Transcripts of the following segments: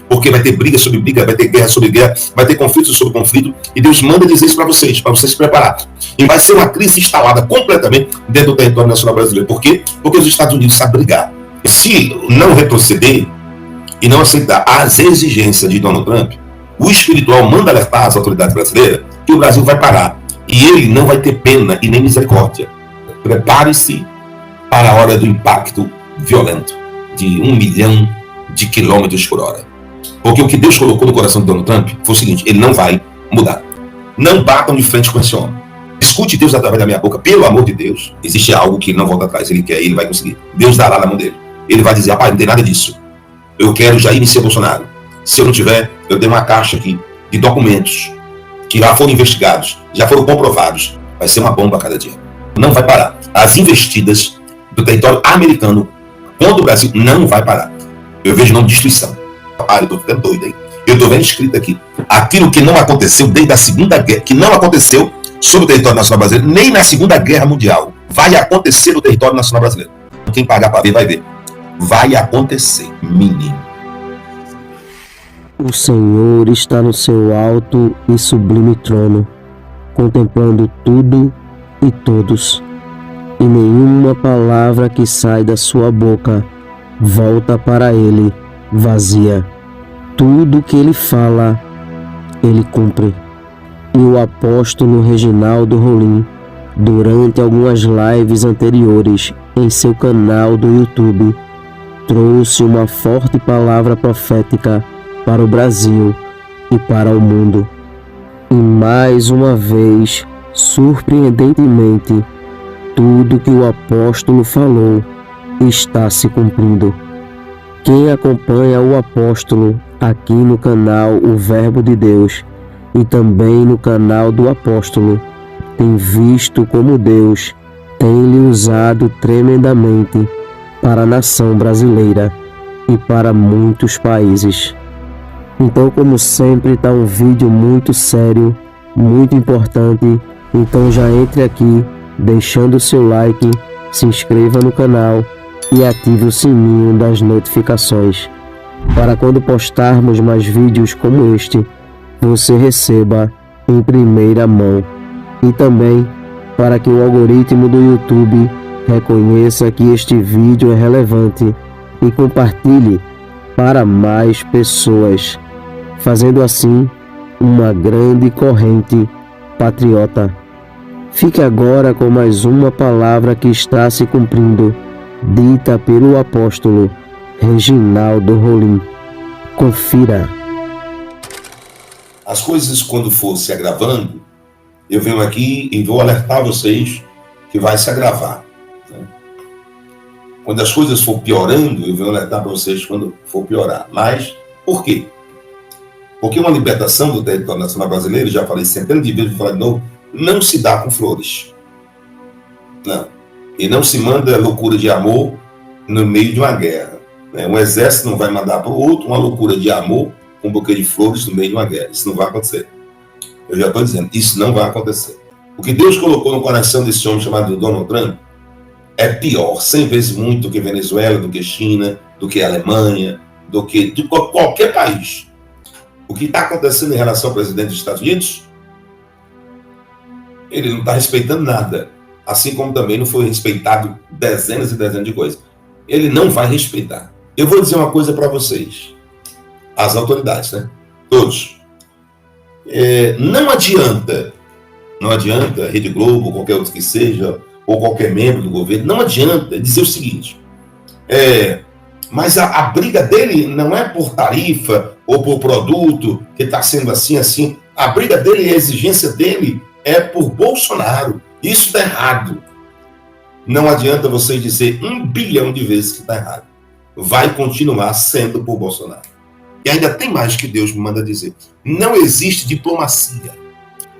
porque vai ter briga sobre briga, vai ter guerra sobre guerra, vai ter conflito sobre conflito, e Deus manda dizer isso para vocês se prepararem. E vai ser uma crise instalada completamente dentro do território nacional brasileiro. Por quê? Porque os Estados Unidos sabem brigar. Se não retroceder e não aceitar as exigências de Donald Trump, o espiritual manda alertar as autoridades brasileiras que o Brasil vai parar. E ele não vai ter pena e nem misericórdia. Prepare-se para a hora do impacto violento de 1 milhão de quilômetros por hora. Porque o que Deus colocou no coração de Donald Trump foi o seguinte: ele não vai mudar. Não batam de frente com esse homem. Escute Deus através da minha boca. Pelo amor de Deus, existe algo que ele não volta atrás. Ele quer, ele vai conseguir. Deus dará na mão dele. Ele vai dizer: rapaz, não tem nada disso. Eu quero Jair Messias Bolsonaro. Se eu não tiver, eu tenho uma caixa aqui de documentos que já foram investigados, já foram comprovados. Vai ser uma bomba a cada dia. Não vai parar. As investidas do território americano contra o Brasil não vai parar. Eu vejo o nome de destruição. Eu tô ficando doido aí. Eu tô vendo escrito aqui: aquilo que não aconteceu desde a Segunda Guerra, que não aconteceu sobre o território nacional brasileiro, nem na Segunda Guerra Mundial, vai acontecer no território nacional brasileiro. Quem pagar para ver, vai ver. Vai acontecer, menino. O Senhor está no seu alto e sublime trono, contemplando tudo e todos, e nenhuma palavra que sai da sua boca volta para ele vazia. Tudo que ele fala, ele cumpre. E o apóstolo Reginaldo Rolim, durante algumas lives anteriores em seu canal do YouTube, trouxe uma forte palavra profética para o Brasil e para o mundo. E mais uma vez, surpreendentemente, tudo que o apóstolo falou está se cumprindo. Quem acompanha o apóstolo aqui no canal O Verbo de Deus e também no canal do apóstolo tem visto como Deus tem lhe usado tremendamente para a nação brasileira e para muitos países. Então, como sempre, está um vídeo muito sério, muito importante. Então já entre aqui, deixando o seu like, se inscreva no canal e ative o sininho das notificações, para quando postarmos mais vídeos como este, você receba em primeira mão. E também para que o algoritmo do YouTube reconheça que este vídeo é relevante e compartilhe para mais pessoas, fazendo assim uma grande corrente patriota. Fique agora com mais uma palavra que está se cumprindo, dita pelo apóstolo Reginaldo Rolim. Confira. As coisas, quando for se agravando, eu venho aqui e vou alertar vocês que vai se agravar. Quando as coisas for piorando, eu venho alertar para vocês quando for piorar. Mas, por quê? Porque uma libertação do território nacional brasileiro, já falei centenas de vezes, vou falar de novo, não se dá com flores. Não. E não se manda loucura de amor no meio de uma guerra. Um exército não vai mandar para o outro uma loucura de amor com um buquê de flores no meio de uma guerra. Isso não vai acontecer. Eu já estou dizendo, isso não vai acontecer. O que Deus colocou no coração desse homem chamado Donald Trump é pior, 100 vezes muito, do que Venezuela, do que China, do que Alemanha, do que de qualquer país. O que está acontecendo em relação ao presidente dos Estados Unidos, ele não está respeitando nada. Assim como também não foi respeitado dezenas e dezenas de coisas. Ele não vai respeitar. Eu vou dizer uma coisa para vocês, as autoridades, né? Todos. Não adianta, Rede Globo, ou qualquer outro que seja, ou qualquer membro do governo, não adianta dizer o seguinte: mas a briga dele não é por tarifa ou por produto que está sendo assim. A briga dele e a exigência dele é por Bolsonaro. Isso está errado. Não adianta vocês dizer 1 bilhão de vezes que está errado. Vai continuar sendo por Bolsonaro. E ainda tem mais que Deus me manda dizer. Não existe diplomacia.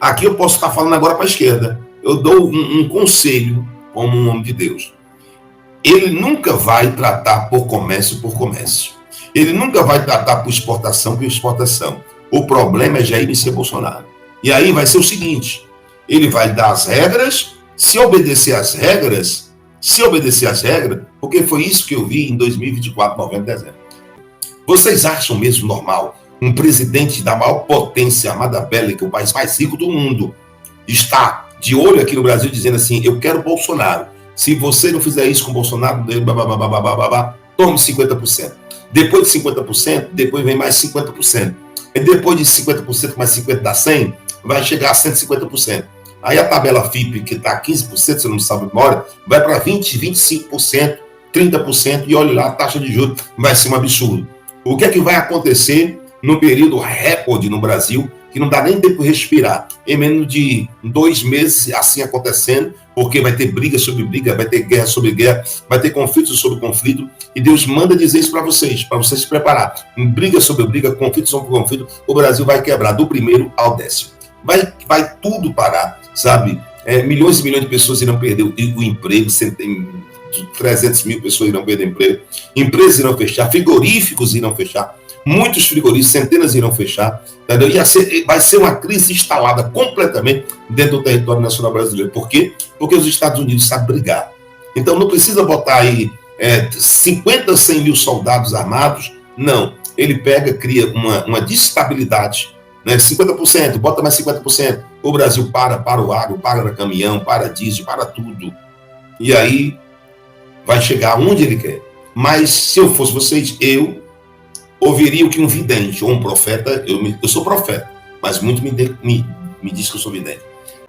Aqui eu posso estar falando agora para a esquerda. Eu dou um conselho como um homem de Deus. Ele nunca vai tratar por comércio. Ele nunca vai tratar por exportação. O problema é Jair Messias Bolsonaro. E aí vai ser o seguinte: ele vai dar as regras, se obedecer às regras, porque foi isso que eu vi em 2024, novembro, dezembro. Vocês acham mesmo normal um presidente da maior potência armada bélica, o país mais rico do mundo, está de olho aqui no Brasil dizendo assim, eu quero Bolsonaro. Se você não fizer isso com Bolsonaro, tome 50%. Depois de 50%, depois vem mais 50%. E depois de 50% mais 50% dá 100%, vai chegar a 150%. Aí a tabela FIP, que está 15%, você não sabe memória, vai para 20%, 25%, 30%, e olha lá, a taxa de juros vai ser um absurdo. O que é que vai acontecer no período recorde no Brasil, que não dá nem tempo de respirar, em menos de 2 meses assim acontecendo, porque vai ter briga sobre briga, vai ter guerra sobre guerra, vai ter conflito sobre conflito, e Deus manda dizer isso para vocês se preparar. Em briga sobre briga, conflito sobre conflito, o Brasil vai quebrar do primeiro ao 10º. Vai tudo parar, sabe? Milhões e milhões de pessoas irão perder o emprego, 300 mil pessoas irão perder emprego, empresas irão fechar, frigoríficos irão fechar, muitos frigoríficos, centenas irão fechar, entendeu? Vai ser uma crise instalada completamente dentro do território nacional brasileiro. Por quê? Porque os Estados Unidos sabem brigar. Então não precisa botar aí 50, 100 mil soldados armados, não. Ele pega, cria uma destabilidade, né? 50%, bota mais 50%. O Brasil para o agro, para caminhão, para diesel, para tudo. E aí vai chegar onde ele quer. Mas se eu fosse vocês, eu ouviria o que um vidente ou um profeta, eu sou profeta, mas muito me diz que eu sou vidente.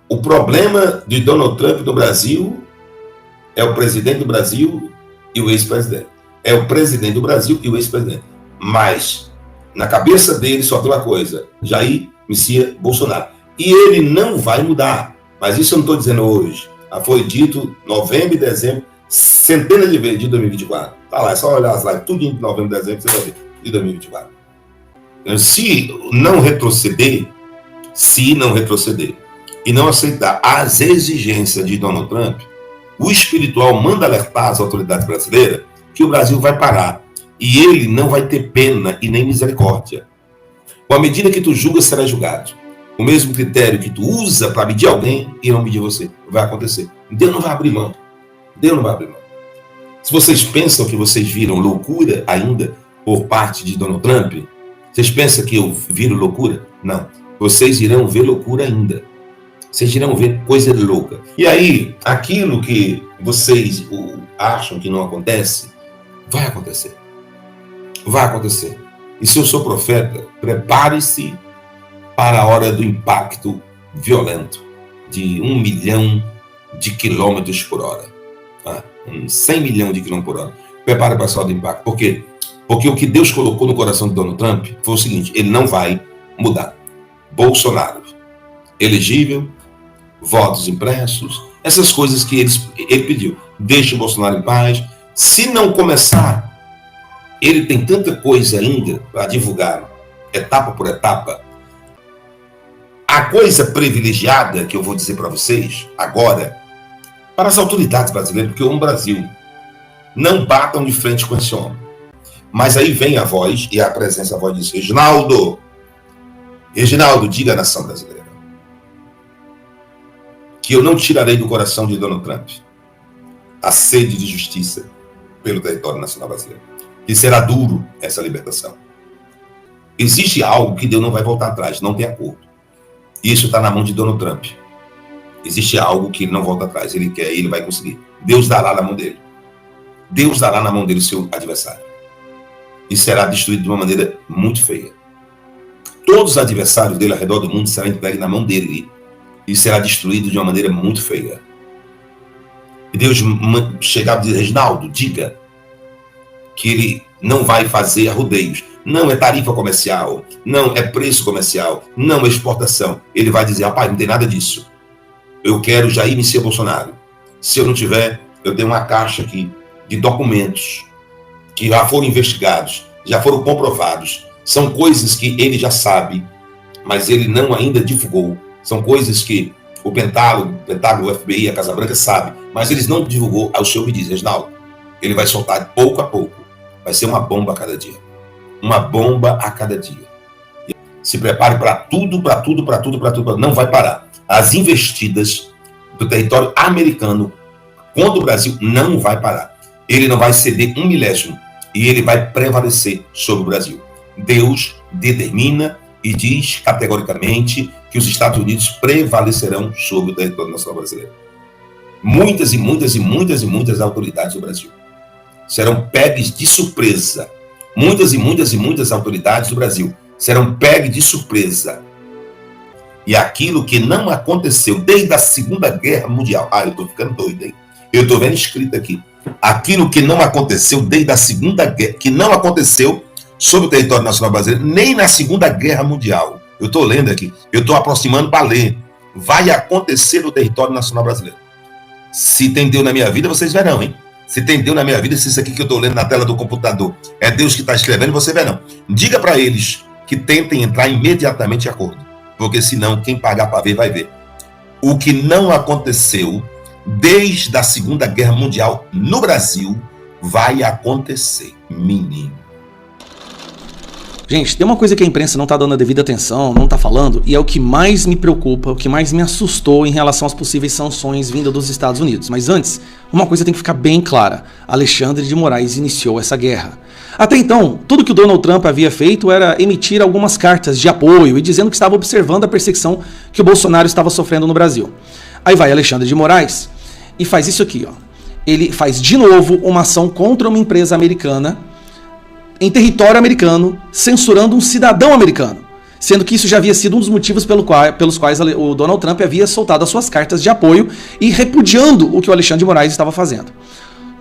O problema de Donald Trump no Brasil é o presidente do Brasil e o ex-presidente. É o presidente do Brasil e o ex-presidente. Mas na cabeça dele só tem uma coisa, Jair Messias Bolsonaro. E ele não vai mudar. Mas isso eu não estou dizendo hoje. Foi dito novembro e dezembro, centenas de vezes de 2024. Tá lá, é só olhar as lives, tudo de novembro e dezembro, você vai ver. De 2024. Se não retroceder e não aceitar as exigências de Donald Trump, o espiritual manda alertar as autoridades brasileiras que o Brasil vai parar e ele não vai ter pena e nem misericórdia. Com a medida que tu julga, será julgado. O mesmo critério que tu usa para medir alguém, irão medir você. Vai acontecer. Deus não vai abrir mão. Deus não vai abrir mão. Se vocês pensam que vocês viram loucura ainda por parte de Donald Trump, vocês pensam que eu viro loucura? Não. Vocês irão ver loucura ainda. Vocês irão ver coisa louca. E aí, aquilo que vocês acham que não acontece, vai acontecer. Vai acontecer. E se eu sou profeta, prepare-se para a hora do impacto violento de 1 milhão de quilômetros por hora. 100 milhões de quilômetros por hora. Prepare para a hora do impacto. Por quê? Porque o que Deus colocou no coração de Donald Trump foi o seguinte, ele não vai mudar. Bolsonaro, elegível, votos impressos, essas coisas que ele pediu. Deixe o Bolsonaro em paz. Se não começar, ele tem tanta coisa ainda para divulgar, etapa por etapa. A coisa privilegiada que eu vou dizer para vocês agora, para as autoridades brasileiras, porque o Brasil, não batam de frente com esse homem. Mas aí vem a voz, e a presença, a voz diz, Reginaldo, diga à nação brasileira que eu não tirarei do coração de Donald Trump a sede de justiça pelo território nacional brasileiro. Que será duro essa libertação. Existe algo que Deus não vai voltar atrás, não tem acordo. Isso está na mão de Donald Trump. Existe algo que ele não volta atrás, ele quer, ele vai conseguir. Deus dará na mão dele. Deus dará na mão dele o seu adversário. E será destruído de uma maneira muito feia. Todos os adversários dele ao redor do mundo serão entregues na mão dele. E será destruído de uma maneira muito feia. E Deus chegava e dizia, Reginaldo, diga que ele não vai fazer rodeios. Não é tarifa comercial, não é preço comercial, não é exportação. Ele vai dizer, rapaz, não tem nada disso. Eu quero Jair Messias Bolsonaro. Se eu não tiver, eu tenho uma caixa aqui de documentos que já foram investigados, já foram comprovados. São coisas que ele já sabe, mas ele não ainda divulgou. São coisas que o Pentágono, o FBI, a Casa Branca sabe, mas eles não divulgou. Ao senhor me diz, Reginaldo, ele vai soltar pouco a pouco. Vai ser uma bomba a cada dia. Uma bomba a cada dia. Se prepare para tudo. Não vai parar. As investidas do território americano contra o Brasil não vai parar. Ele não vai ceder 1 milésimo. e ele vai prevalecer sobre o Brasil. Deus determina e diz categoricamente que os Estados Unidos prevalecerão sobre o território nacional brasileiro. Muitas e muitas e muitas e muitas autoridades do Brasil serão pegas de surpresa. Muitas e muitas e muitas autoridades do Brasil serão pegas de surpresa. E aquilo que não aconteceu desde a Segunda Guerra Mundial. Eu estou ficando doido, hein? Eu estou vendo escrito aqui. Aquilo que não aconteceu desde a Segunda Guerra, que não aconteceu sobre o território nacional brasileiro, nem na Segunda Guerra Mundial. Eu estou lendo aqui, eu estou aproximando para ler. Vai acontecer no território nacional brasileiro. Se tem Deus na minha vida, vocês verão, hein? Se tem Deus na minha vida, se isso aqui que eu estou lendo na tela do computador é Deus que está escrevendo, vocês verão. Diga para eles que tentem entrar imediatamente de acordo, porque senão quem pagar para ver vai ver. O que não aconteceu desde a Segunda Guerra Mundial no Brasil vai acontecer, menino. Gente, tem uma coisa que a imprensa não está dando a devida atenção, não está falando, e é o que mais me preocupa, o que mais me assustou em relação às possíveis sanções vindas dos Estados Unidos. Mas antes, uma coisa tem que ficar bem clara. Alexandre de Moraes iniciou essa guerra. Até então, tudo que o Donald Trump havia feito era emitir algumas cartas de apoio e dizendo que estava observando a perseguição que o Bolsonaro estava sofrendo no Brasil. Aí vai Alexandre de Moraes e faz isso aqui, ó. Ele faz de novo uma ação contra uma empresa americana em território americano, censurando um cidadão americano, sendo que isso já havia sido um dos motivos pelos quais o Donald Trump havia soltado as suas cartas de apoio e repudiando o que o Alexandre de Moraes estava fazendo.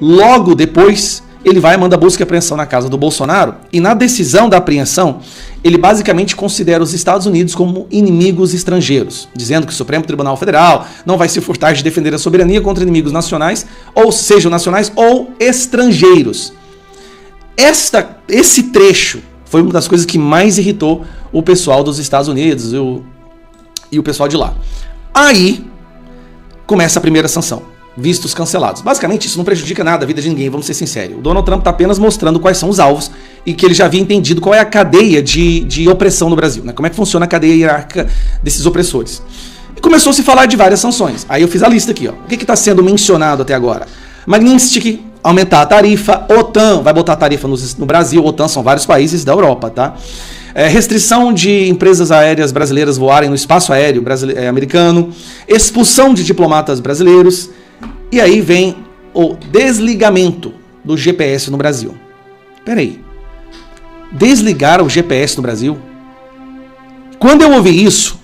Logo depois, ele vai e manda busca e apreensão na casa do Bolsonaro, e na decisão da apreensão, ele basicamente considera os Estados Unidos como inimigos estrangeiros, dizendo que o Supremo Tribunal Federal não vai se furtar de defender a soberania contra inimigos nacionais, ou sejam nacionais ou estrangeiros. Esse trecho foi uma das coisas que mais irritou o pessoal dos Estados Unidos e o pessoal de lá. Aí começa a primeira sanção, vistos cancelados. Basicamente isso não prejudica nada a vida de ninguém, vamos ser sinceros. O Donald Trump está apenas mostrando quais são os alvos e que ele já havia entendido qual é a cadeia de opressão no Brasil, né? Como é que funciona a cadeia hierárquica desses opressores. E começou a se falar de várias sanções. Aí eu fiz a lista aqui, ó. O que está sendo mencionado até agora? Magnitsky, aumentar a tarifa. OTAN vai botar a tarifa no Brasil. OTAN são vários países da Europa, tá? Restrição de empresas aéreas brasileiras voarem no espaço aéreo americano. Expulsão de diplomatas brasileiros. E aí vem o desligamento do GPS no Brasil. Peraí. Desligar o GPS no Brasil? Quando eu ouvi isso,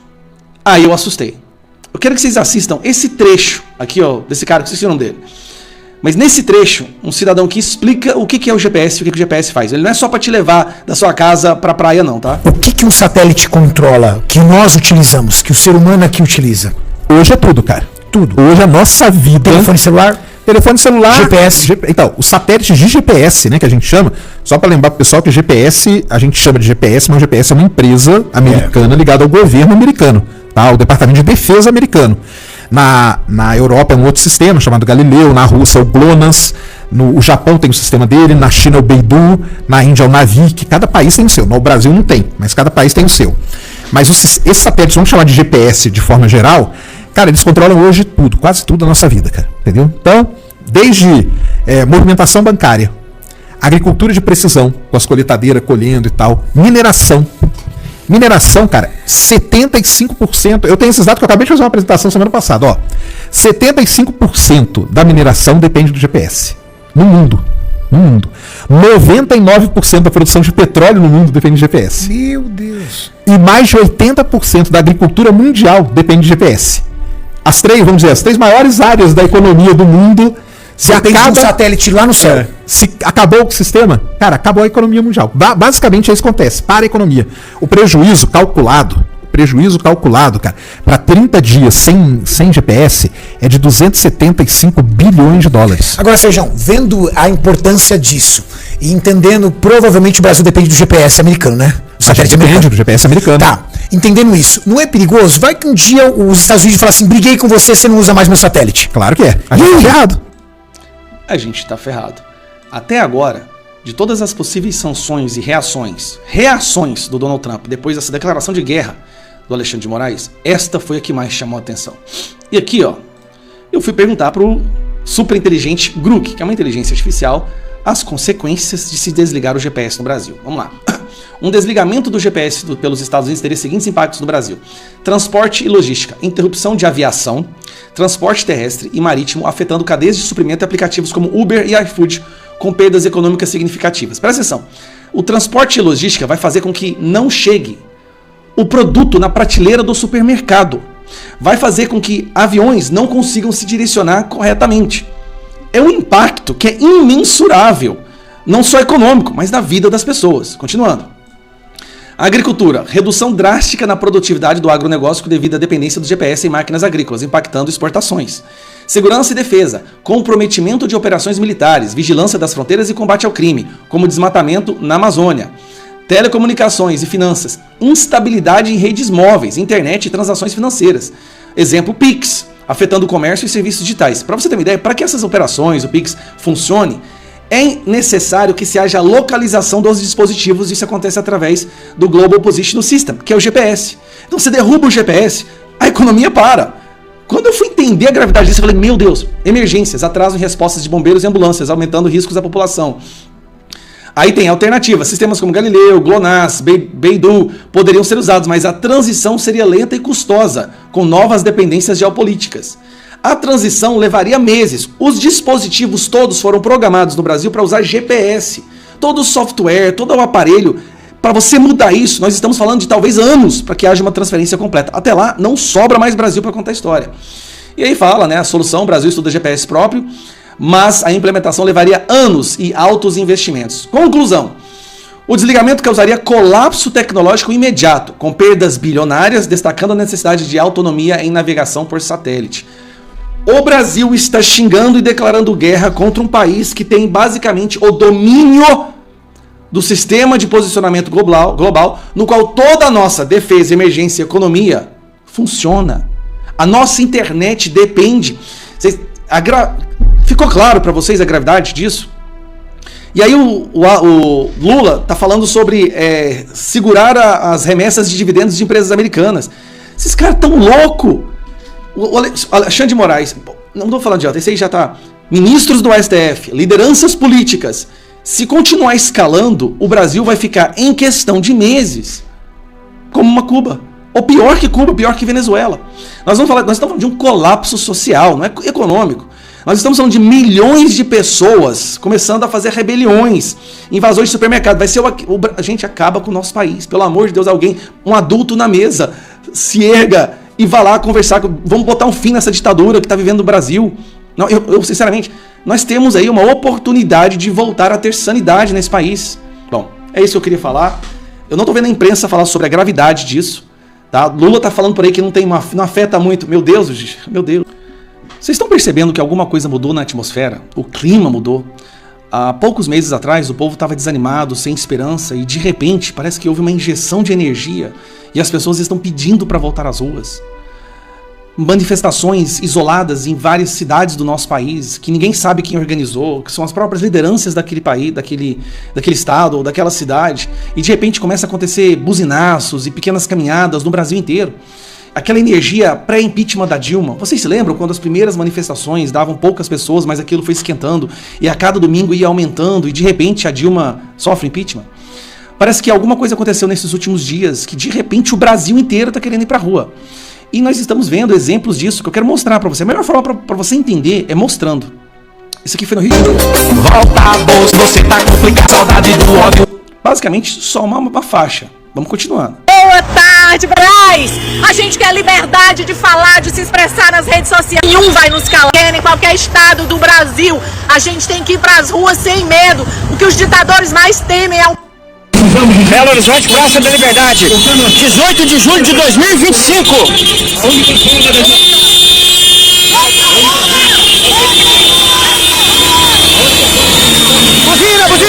aí eu assustei. Eu quero que vocês assistam esse trecho aqui, ó, desse cara, que esqueci o nome dele. Mas nesse trecho, um cidadão que explica o que é o GPS e o que o GPS faz. Ele não é só para te levar da sua casa para a praia, não, tá? O que um satélite controla, que nós utilizamos, que o ser humano aqui utiliza? Hoje é tudo, cara. Tudo. Hoje a nossa vida... Telefone celular, GPS. Então, os satélites de GPS, né, que a gente chama, só para lembrar pro pessoal que GPS, a gente chama de GPS, mas o GPS é uma empresa americana ligada ao governo americano, tá? O Departamento de Defesa americano. Na Europa é um outro sistema chamado Galileu, na Rússia é o GLONASS, o Japão tem o sistema dele, na China é o Beidou, na Índia é o Navic, cada país tem o seu. No Brasil não tem, mas cada país tem o seu. Mas esses satélites, vamos chamar de GPS de forma geral, cara, eles controlam hoje tudo, quase tudo da nossa vida, cara, entendeu? Então, desde movimentação bancária, agricultura de precisão, com as colheitadeiras colhendo e tal, Mineração, cara, 75%, eu tenho esses dados que eu acabei de fazer uma apresentação semana passada, ó. 75% da mineração depende do GPS. No mundo. 99% da produção de petróleo no mundo depende de GPS. Meu Deus. E mais de 80% da agricultura mundial depende de GPS. As três maiores áreas da economia do mundo. Se acaba um satélite lá no céu. Se acabou o sistema, cara, acabou a economia mundial. Basicamente é isso que acontece. Para a economia. O prejuízo calculado, cara, para 30 dias sem GPS é de 275 bilhões de dólares. Agora, Sérgio, vendo a importância disso e entendendo, provavelmente o Brasil depende do GPS americano, né? O satélite depende do GPS americano. Tá, entendendo isso, não é perigoso? Vai que um dia os Estados Unidos falam assim, briguei com você não usa mais meu satélite. Claro que é. A gente tá ferrado. A gente tá ferrado. Até agora, de todas as possíveis sanções e reações do Donald Trump depois dessa declaração de guerra do Alexandre de Moraes, esta foi a que mais chamou a atenção. E aqui, ó, eu fui perguntar pro superinteligente Grok, que é uma inteligência artificial as consequências de se desligar o GPS no Brasil. Vamos lá. Um desligamento do GPS pelos Estados Unidos teria os seguintes impactos no Brasil: transporte e logística, interrupção de aviação, transporte terrestre e marítimo, afetando cadeias de suprimento e aplicativos como Uber e iFood, com perdas econômicas significativas. Presta atenção, o transporte e logística vai fazer com que não chegue o produto na prateleira do supermercado. Vai fazer com que aviões não consigam se direcionar corretamente. É um impacto que é imensurável, não só econômico, mas na vida das pessoas. Continuando. Agricultura, redução drástica na produtividade do agronegócio devido à dependência do GPS em máquinas agrícolas, impactando exportações. Segurança e defesa, comprometimento de operações militares, vigilância das fronteiras e combate ao crime, como desmatamento na Amazônia. Telecomunicações e finanças, instabilidade em redes móveis, internet e transações financeiras. Exemplo, Pix, afetando o comércio e serviços digitais. Para você ter uma ideia, para que essas operações, o Pix, funcione, é necessário que se haja localização dos dispositivos. Isso acontece através do Global Position System, que é o GPS. Então você derruba o GPS, a economia para. Quando eu fui entender a gravidade disso, eu falei, meu Deus, emergências, atraso em respostas de bombeiros e ambulâncias, aumentando riscos da população. Aí tem alternativas, sistemas como Galileu, GLONASS, Beidou poderiam ser usados, mas a transição seria lenta e custosa, com novas dependências geopolíticas. A transição levaria meses. Os dispositivos todos foram programados no Brasil para usar GPS. Todo o software, todo o aparelho, para você mudar isso, nós estamos falando de talvez anos para que haja uma transferência completa. Até lá, não sobra mais Brasil para contar a história. E aí fala, né, a solução, o Brasil estuda GPS próprio, mas a implementação levaria anos e altos investimentos. Conclusão. O desligamento causaria colapso tecnológico imediato, com perdas bilionárias, destacando a necessidade de autonomia em navegação por satélite. O Brasil está xingando e declarando guerra contra um país que tem basicamente o domínio do sistema de posicionamento global, no qual toda a nossa defesa, emergência e economia funciona. A nossa internet depende. Ficou claro para vocês a gravidade disso? E aí o Lula está falando sobre segurar as remessas de dividendos de empresas americanas. Esses caras tão loucos. O Alexandre de Moraes, não estou falando de alta, esse aí já está. Ministros do STF, lideranças políticas. Se continuar escalando, o Brasil vai ficar em questão de meses como uma Cuba. Ou pior que Cuba, pior que Venezuela. Nós estamos falando de um colapso social, não é econômico. Nós estamos falando de milhões de pessoas começando a fazer rebeliões, invasões de supermercado. A gente acaba com o nosso país. Pelo amor de Deus, um adulto na mesa, se erga e vá lá conversar. Vamos botar um fim nessa ditadura que está vivendo no Brasil. Não, eu sinceramente, nós temos aí uma oportunidade de voltar a ter sanidade nesse país. Bom, é isso que eu queria falar. Eu não estou vendo a imprensa falar sobre a gravidade disso. Tá? Lula está falando por aí que não afeta muito. Meu Deus, meu Deus. Vocês estão percebendo que alguma coisa mudou na atmosfera? O clima mudou. Há poucos meses atrás, o povo estava desanimado, sem esperança, e de repente parece que houve uma injeção de energia e as pessoas estão pedindo para voltar às ruas. Manifestações isoladas em várias cidades do nosso país, que ninguém sabe quem organizou, que são as próprias lideranças daquele país, daquele estado ou daquela cidade, e de repente começa a acontecer buzinaços e pequenas caminhadas no Brasil inteiro. Aquela energia pré-impeachment da Dilma. Vocês se lembram quando as primeiras manifestações davam poucas pessoas, mas aquilo foi esquentando e a cada domingo ia aumentando e de repente a Dilma sofre impeachment? Parece que alguma coisa aconteceu nesses últimos dias, que de repente o Brasil inteiro está querendo ir para a rua. E nós estamos vendo exemplos disso que eu quero mostrar para você. A melhor forma para você entender é mostrando. Isso aqui foi no Rio de Janeiro. Volta a bolsa, você tá complicado, saudade do ódio. Basicamente, só uma faixa. Vamos continuando. Boa tarde, Braz! A gente quer liberdade de falar, de se expressar nas redes sociais. Nenhum vai nos calar. Em qualquer estado do Brasil, a gente tem que ir pras ruas sem medo. O que os ditadores mais temem é o... Belo Horizonte, Praça da Liberdade, 18 de julho de 2025. Buzina!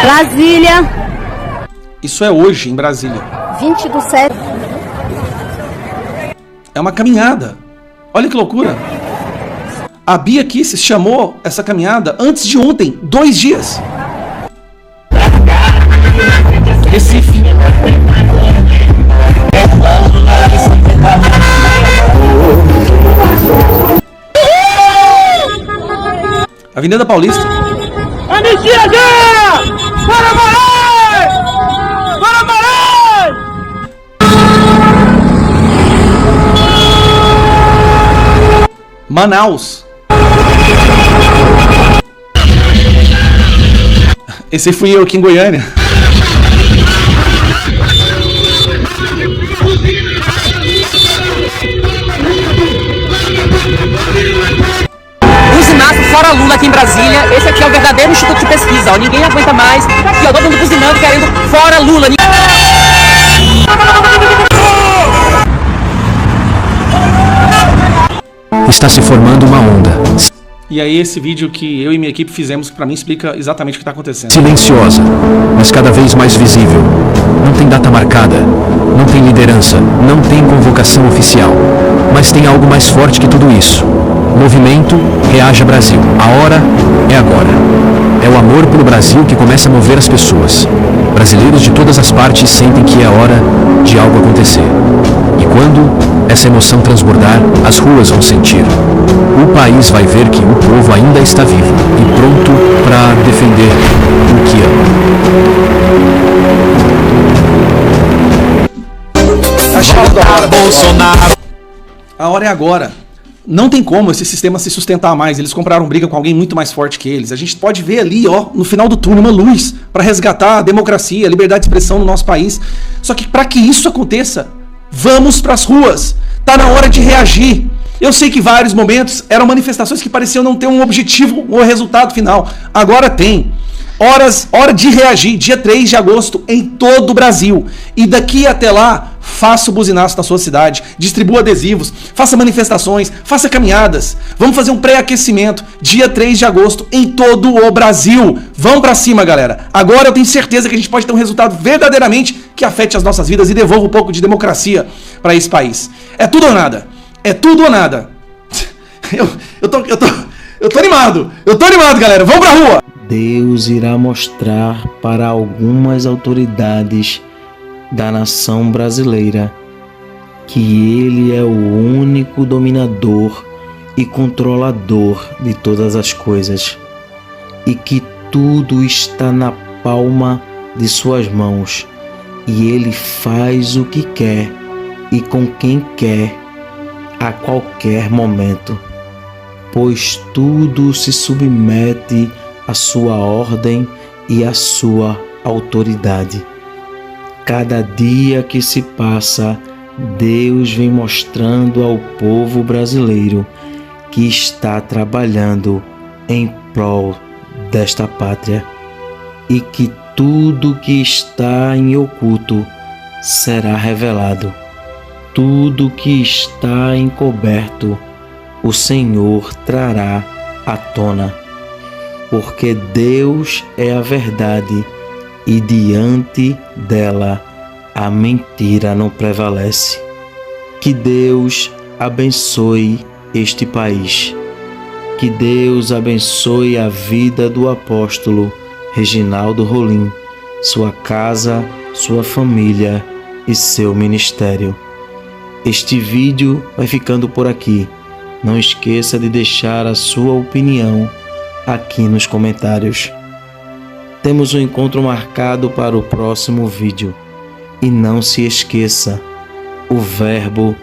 Brasília. Isso é hoje, em Brasília. 20 do 7. É uma caminhada. Olha que loucura. A Bia Kicis chamou essa caminhada antes de ontem, 2 dias. Recife. Avenida Paulista. Anistia já! Para Moraes! Para Moraes! Manaus. Esse fui eu aqui em Goiânia. Buzinaço fora Lula aqui em Brasília. Esse aqui é o verdadeiro instituto de pesquisa. Ó. Ninguém aguenta mais. Aqui, ó, todo mundo buzinando, querendo fora Lula. Está se formando uma onda. E aí esse vídeo que eu e minha equipe fizemos, que pra mim explica exatamente o que está acontecendo. Silenciosa, mas cada vez mais visível. Não tem data marcada, não tem liderança, não tem convocação oficial. Mas tem algo mais forte que tudo isso. Movimento Reaja Brasil. A hora é agora. É o amor pelo Brasil que começa a mover as pessoas. Brasileiros de todas as partes sentem que é hora de algo acontecer. E quando essa emoção transbordar, as ruas vão sentir. O país vai ver que o povo ainda está vivo e pronto para defender o que ama. Tá chegando a hora. Bolsonaro. A hora é agora. Não tem como esse sistema se sustentar mais. Eles compraram briga com alguém muito mais forte que eles. A gente pode ver ali, ó, no final do túnel, uma luz para resgatar a democracia, a liberdade de expressão no nosso país. Só que para que isso aconteça, vamos para as ruas. Tá na hora de reagir. Eu sei que vários momentos eram manifestações que pareciam não ter um objetivo ou resultado final. Agora tem. Hora de reagir, dia 3 de agosto, em todo o Brasil. E daqui até lá, faça o buzinaço na sua cidade, distribua adesivos, faça manifestações, faça caminhadas. Vamos fazer um pré-aquecimento, dia 3 de agosto, em todo o Brasil. Vamos pra cima, galera. Agora eu tenho certeza que a gente pode ter um resultado verdadeiramente que afete as nossas vidas e devolva um pouco de democracia para esse país. É tudo ou nada. É tudo ou nada. Eu tô animado. Eu tô animado, galera. Vamos pra rua. Deus irá mostrar para algumas autoridades da nação brasileira que Ele é o único dominador e controlador de todas as coisas e que tudo está na palma de suas mãos e Ele faz o que quer e com quem quer a qualquer momento, pois tudo se submete à sua ordem e à sua autoridade. Cada dia que se passa, Deus vem mostrando ao povo brasileiro que está trabalhando em prol desta pátria e que tudo que está em oculto será revelado. Tudo que está encoberto, o Senhor trará à tona. Porque Deus é a verdade e diante dela a mentira não prevalece. Que Deus abençoe este país. Que Deus abençoe a vida do apóstolo Reginaldo Rolim, sua casa, sua família e seu ministério. Este vídeo vai ficando por aqui. Não esqueça de deixar a sua opinião aqui nos comentários. Temos um encontro marcado para o próximo vídeo. E não se esqueça, o Verbo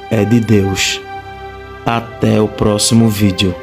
é de Deus. Até o próximo vídeo.